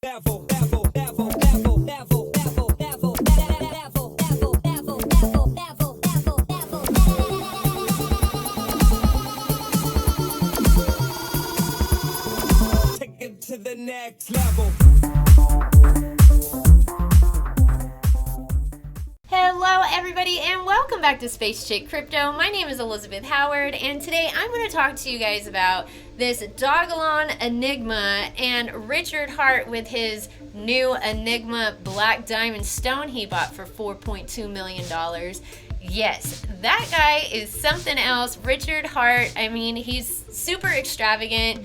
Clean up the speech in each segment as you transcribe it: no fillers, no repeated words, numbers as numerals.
Take it to the next level. Hello everybody and welcome back to Space Chick Crypto. My name is Elizabeth Howard and today I'm going to talk to you guys about this Dogelon Enigma and RICHARDHEART with his new Enigma Black Diamond Stone he bought for $4.2 million. Yes, that guy is something else. RICHARDHEART, I mean, he's super extravagant.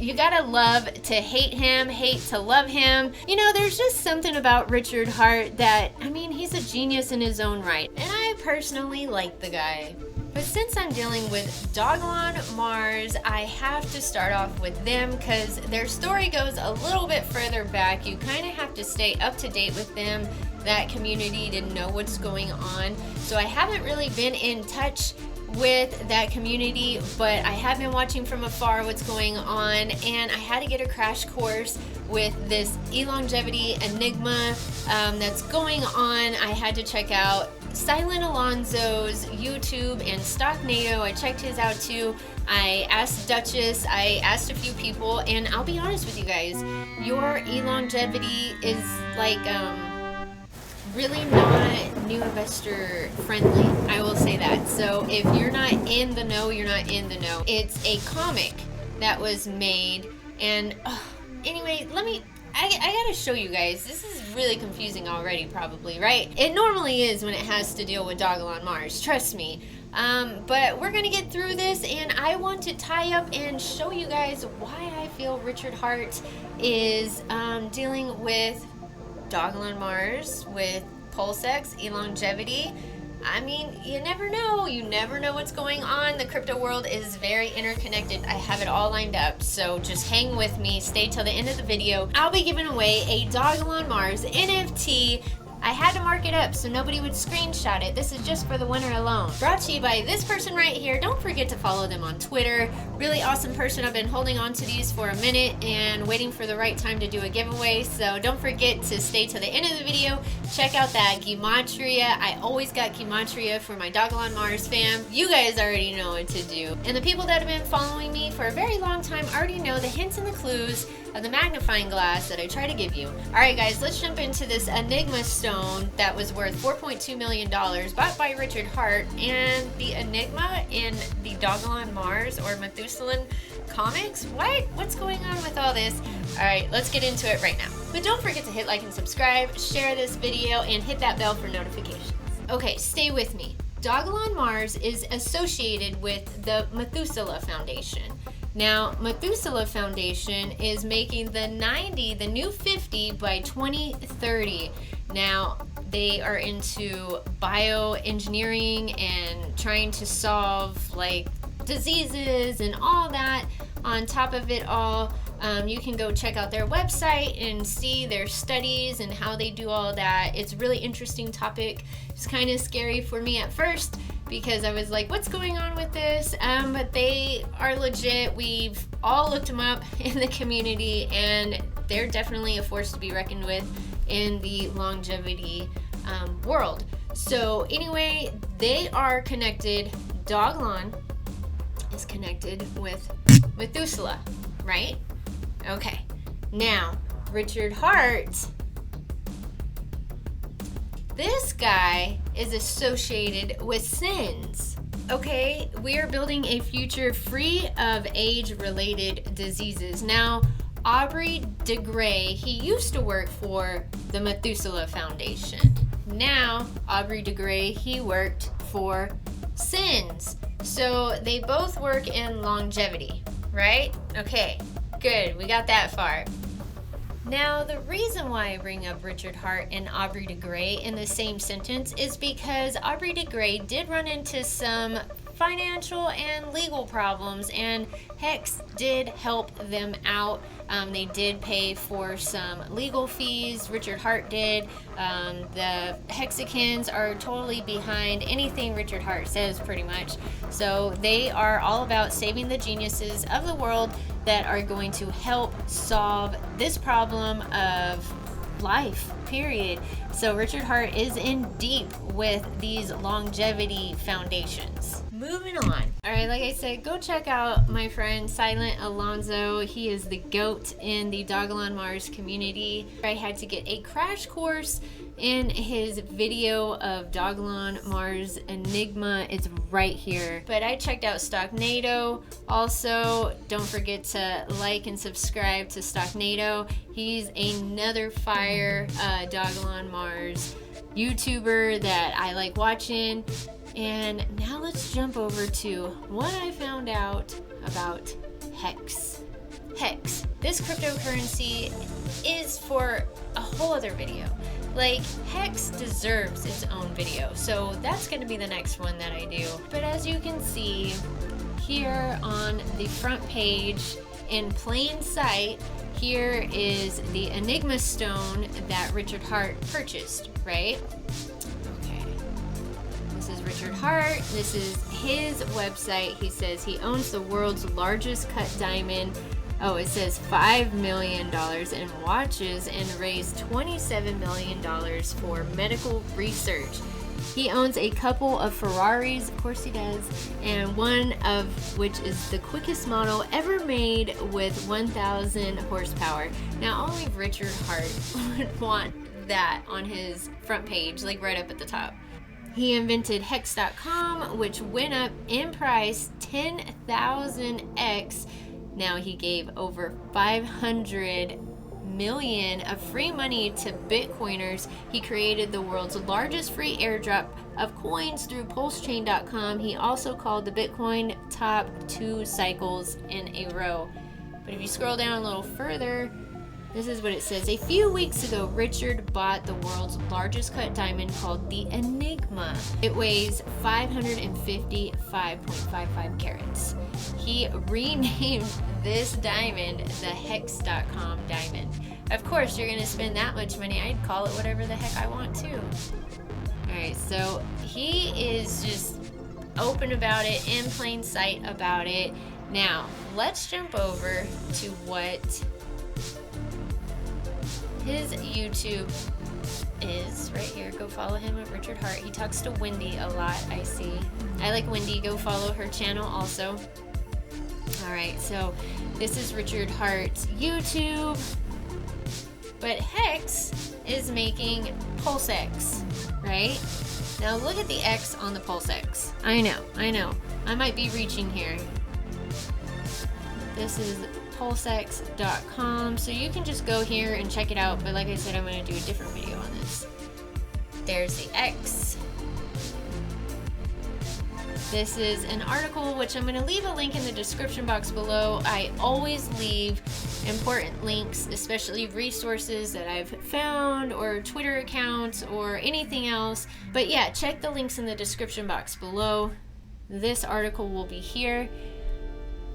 You gotta love to hate him, hate to love him. You know, there's just something about RICHARDHEART that, I mean, he's a genius in his own right. And I personally like the guy. But since I'm dealing with DogelonMars, I have to start off with them because their story goes a little bit further back. You kind of have to stay up to date with them. That community didn't know what's going on. So I haven't really been in touch with that community, but I have been watching from afar what's going on, and I had to get a crash course with this longevity Enigma that's going on. I had to check out Silent Alonzo's YouTube and Stocknado. I checked his out too. I asked Duchess, I asked a few people, and I'll be honest with you guys, your longevity is like really not new investor friendly. I will say that. So if you're not in the know, you're not in the know. It's a comic that was made, and anyway, I gotta show you guys. This is really confusing already, probably, right? It normally is when it has to deal with DogelonMars, trust me. But we're gonna get through this, and I want to tie up and show you guys why I feel RICHARDHEART is dealing with DogelonMars, with Pulsification, longevity. I mean, you never know. You never know what's going on. The crypto world is very interconnected. I have it all lined up, so just hang with me. Stay till the end of the video. I'll be giving away a DogelonMars NFT. I had to mark it up so nobody would screenshot it. This is just for the winner alone. Brought to you by this person right here. Don't forget to follow them on Twitter. Really awesome person. I've been holding on to these for a minute and waiting for the right time to do a giveaway. So don't forget to stay to the end of the video. Check out that gematria. I always got gematria for my DogelonMars fam. You guys already know what to do. And the people that have been following me for a very long time already know the hints and the clues of the magnifying glass that I try to give you. Alright guys, let's jump into this Enigma stone that was worth $4.2 million bought by RICHARDHEART, and the Enigma in the DogelonMars or Methuselah comics. What's going on with all this? Alright, let's get into it right now. But don't forget to hit like and subscribe, share this video, and hit that bell for notifications. Okay, stay with me. DogelonMars is associated with the Methuselah Foundation. Now, Methuselah Foundation is making the 90, the new 50 by 2030. Now, they are into bioengineering and trying to solve like diseases and all that. On top of it all, you can go check out their website and see their studies and how they do all that. It's a really interesting topic. It's kind of scary for me at first because I was like, what's going on with this? But they are legit. We've all looked them up in the community, and they're definitely a force to be reckoned with in the longevity world. So anyway, they are connected. Dogelon is connected with Methuselah, right? Okay. Now, RICHARDHEART, this guy is associated with sins. Okay, we are building a future free of age-related diseases. Now, Aubrey de Grey, he used to work for the Methuselah Foundation. Now, Aubrey de Grey, he worked for sins. So they both work in longevity, right? Okay, good, we got that far. Now, the reason why I bring up RICHARDHEART and Aubrey de Grey in the same sentence is because Aubrey de Grey did run into some financial and legal problems, and Hex did help them out. They did pay for some legal fees. Richard Heart did. The Hexicans are totally behind anything Richard Heart says, pretty much. So they are all about saving the geniuses of the world that are going to help solve this problem of life, period. So Richard Heart is in deep with these longevity foundations. Moving on. Alright, like I said, go check out my friend Silent Alonzo. He is the GOAT in the DogelonMars community. I had to get a crash course in his video of DogelonMars Enigma. It's right here. But I checked out Stocknado. Also, don't forget to like and subscribe to Stocknado. He's another fire DogelonMars YouTuber that I like watching. And now let's jump over to what I found out about Hex. Hex. This cryptocurrency is for a whole other video. Like, Hex deserves its own video, so that's going to be the next one that I do. But as you can see here on the front page, in plain sight, here is the Enigma stone that Richard Heart purchased, right? This is Richard Heart. This is his website. He says he owns the world's largest cut diamond. Oh, it says $5 million in watches and raised $27 million for medical research. He owns a couple of Ferraris, of course he does, and one of which is the quickest model ever made with 1,000 horsepower. Now, only Richard Heart would want that on his front page, like right up at the top. He invented Hex.com, which went up in price 10,000x. Now he gave over 500 million of free money to Bitcoiners. He created the world's largest free airdrop of coins through Pulsification.com. He also called the Bitcoin top 2 cycles in a row. But if you scroll down a little further, this is what it says. A few weeks ago, Richard bought the world's largest cut diamond called the Enigma. It weighs 555.55 carats. He renamed this diamond the Hex.com diamond. Of course, you're going to spend that much money. I'd call it whatever the heck I want to. Alright, so he is just open about it, in plain sight about it. Now, let's jump over to what his YouTube is right here. Go follow him at Richard Heart. He talks to Wendy a lot, I see. I like Wendy. Go follow her channel also. Alright, so this is Richard Hart's YouTube. But Hex is making PulseX, right? Now look at the X on the PulseX. I know. I might be reaching here. This is pulsex.com, so you can just go here and check it out, but like I said, I'm going to do a different video on this. There's the X. This is an article which I'm going to leave a link in the description box below. I always leave important links, especially resources that I've found or Twitter accounts or anything else. But yeah, check the links in the description box below. This article will be here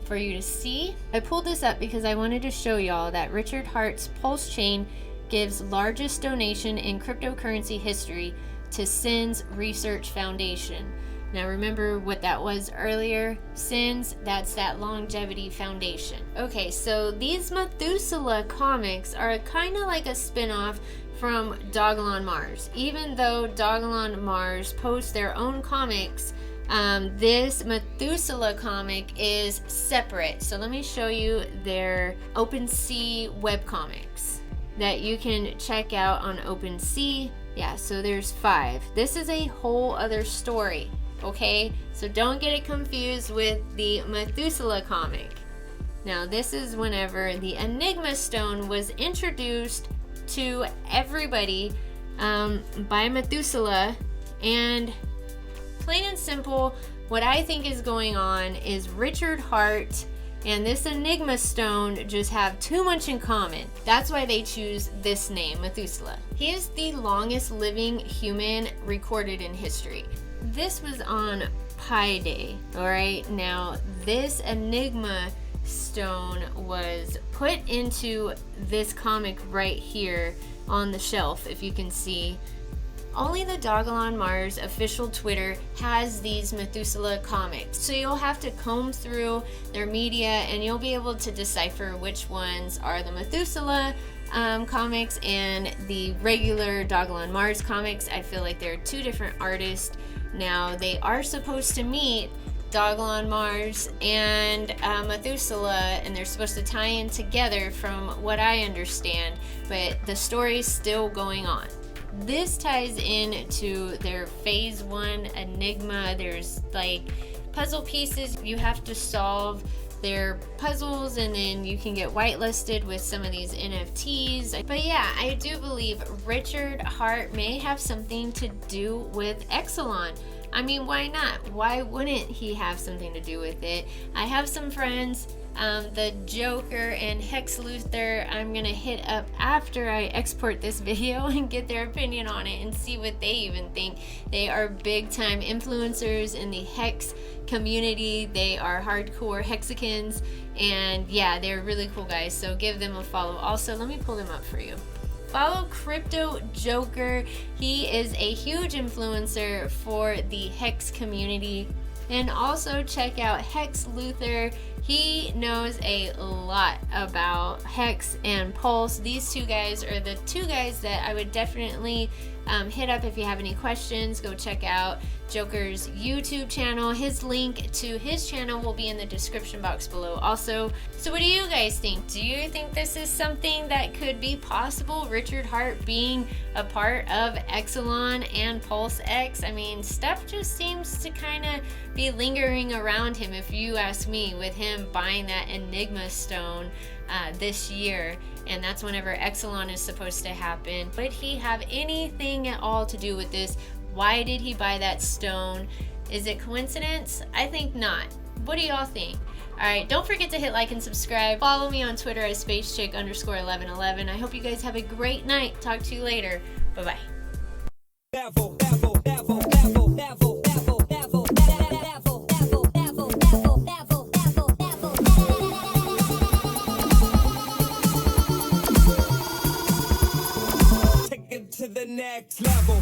for you to see. I pulled this up because I wanted to show y'all that Richard Hart's Pulse Chain gives largest donation in cryptocurrency history to SIN's Research Foundation. Now remember what that was earlier? SIN's, that's that longevity foundation. Okay, so these Methuselah comics are kind of like a spin-off from DogelonMars. Even though DogelonMars posts their own comics, this Methuselah comic is separate. So let me show you their OpenSea webcomics that you can check out on OpenSea. Yeah, so there's 5. This is a whole other story, okay? So don't get it confused with the Methuselah comic. Now this is whenever the Enigma stone was introduced to everybody by Methuselah, and plain and simple, what I think is going on is Richard Heart and this Enigma stone just have too much in common. That's why they choose this name, Methuselah. He is the longest living human recorded in history. This was on Pi Day. All right, now this Enigma stone was put into this comic right here on the shelf, if you can see. Only the DogelonMars official Twitter has these Methuselah comics, so you'll have to comb through their media and you'll be able to decipher which ones are the Methuselah comics and the regular DogelonMars comics. I feel like they're two different artists. Now, they are supposed to meet DogelonMars and Methuselah, and they're supposed to tie in together from what I understand, but the story's still going on. This ties in to their phase 1 Enigma. There's like puzzle pieces you have to solve. Their puzzles, and then you can get whitelisted with some of these NFTs. But yeah, I do believe Richard Heart may have something to do with Exelon. I mean, why not? Why wouldn't he have something to do with it? I have some friends, the Joker and Hex Luthor, I'm gonna hit up after I export this video and get their opinion on it and see what they even think. They are big time influencers in the Hex community. They are hardcore Hexicans, and yeah, they're really cool guys, so give them a follow. Also, let me pull them up for you. Follow Crypto Joker. He is a huge influencer for the Hex community. And also check out Hex Luthor. He knows a lot about Hex and Pulse. These two guys are the two guys that I would definitely hit up if you have any questions. Go check out Joker's YouTube channel. His link to his channel will be in the description box below also. So what do you guys think? Do you think this is something that could be possible? Richard Heart being a part of Exelon and Pulse X? I mean, stuff just seems to kind of be lingering around him, if you ask me, with him buying that Enigma stone this year, and that's whenever Exelon is supposed to happen. Would he have anything at all to do with this? Why did he buy that stone? Is it coincidence? I think not. What do y'all think? Alright, don't forget to hit like and subscribe. Follow me on Twitter at spacechick_1111. I hope you guys have a great night. Talk to you later. Bye-bye. To the next level.